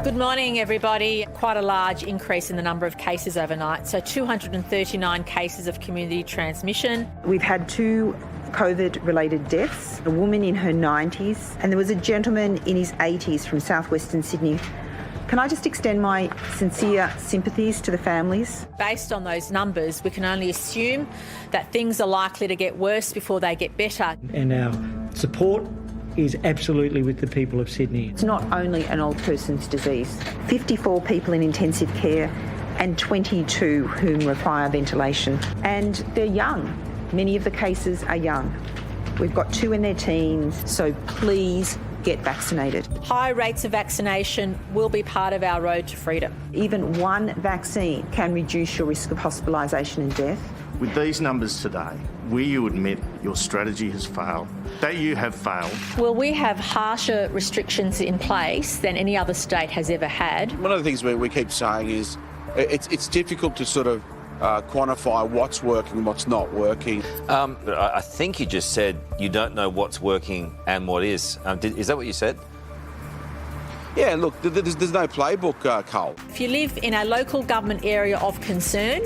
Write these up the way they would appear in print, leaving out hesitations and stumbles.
Good morning, everybody. Quite a large increase in the number of cases overnight. So 239 cases of community transmission. We've had 2 COVID-related deaths, a woman in her 90s, and there was a gentleman in his 80s from southwestern Sydney. Can I just extend my sincere sympathies to the families? Based on those numbers, we can only assume that things are likely to get worse before they get better. And our support is absolutely with the people of Sydney. It's not only an old person's disease. 54 people in intensive care and 22 whom require ventilation. And they're young. Many of the cases are young. We've got 2 in their teens, so please get vaccinated. High rates of vaccination will be part of our road to freedom. Even one vaccine can reduce your risk of hospitalisation and death. With these numbers today, will you admit your strategy has failed, that you have failed? Well, we have harsher restrictions in place than any other state has ever had. One of the things we keep saying is it's difficult to sort of quantify what's working and what's not working. I think you just said you don't know what's working and what is. Is that what you said? Yeah, look, there's no playbook, Cole. If you live in a local government area of concern,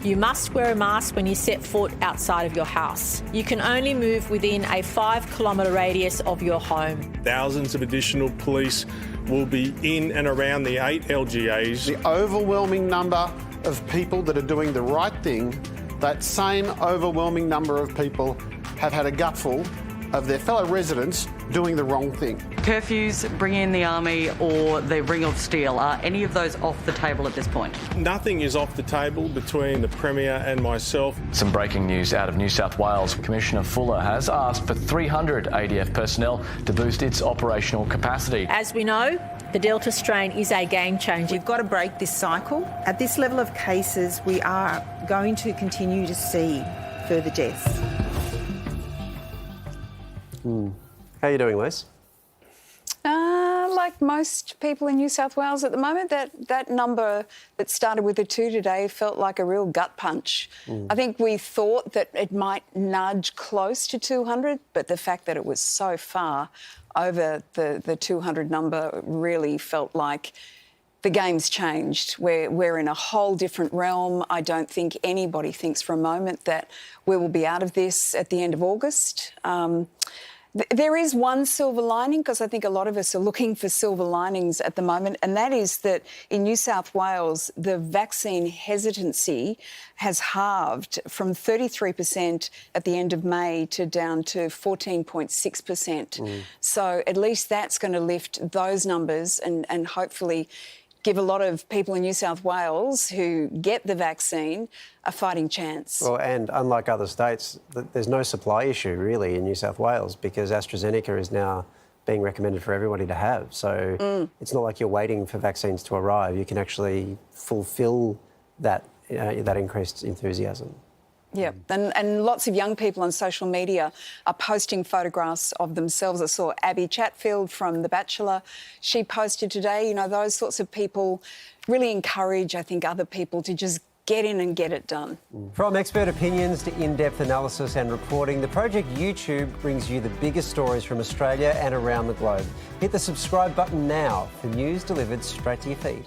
you must wear a mask when you set foot outside of your house. You can only move within a 5-kilometre radius of your home. Thousands of additional police will be in and around the 8 LGAs. The overwhelming number of people that are doing the right thing, that same overwhelming number of people have had a gutful of their fellow residents doing the wrong thing. Curfews, bring in the army or the ring of steel, are any of those off the table at this point? Nothing is off the table between the Premier and myself. Some breaking news out of New South Wales. Commissioner Fuller has asked for 300 ADF personnel to boost its operational capacity. As we know, the Delta strain is a game changer. We've got to break this cycle. At this level of cases, we are going to continue to see further deaths. How are you doing, Liz? Like most people in New South Wales at the moment, that number that started with a 2 today felt like a real gut punch. I think we thought that it might nudge close to 200, but the fact that it was so far over the 200 number really felt like the game's changed. We're in a whole different realm. I don't think anybody thinks for a moment that we will be out of this at the end of August. There is one silver lining, because I think a lot of us are looking for silver linings at the moment, and that is that in New South Wales, the vaccine hesitancy has halved from 33% at the end of May to down to 14.6%. So at least that's going to lift those numbers and hopefully give a lot of people in New South Wales who get the vaccine a fighting chance. Well, and unlike other states, there's no supply issue really in New South Wales because AstraZeneca is now being recommended for everybody to have. So it's not like you're waiting for vaccines to arrive. You can actually fulfil that increased enthusiasm. Yeah, and lots of young people on social media are posting photographs of themselves. I saw Abby Chatfield from The Bachelor. She posted today, you know, those sorts of people really encourage, I think, other people to just get in and get it done. From expert opinions to in-depth analysis and reporting, the Project YouTube brings you the biggest stories from Australia and around the globe. Hit the subscribe button now for news delivered straight to your feed.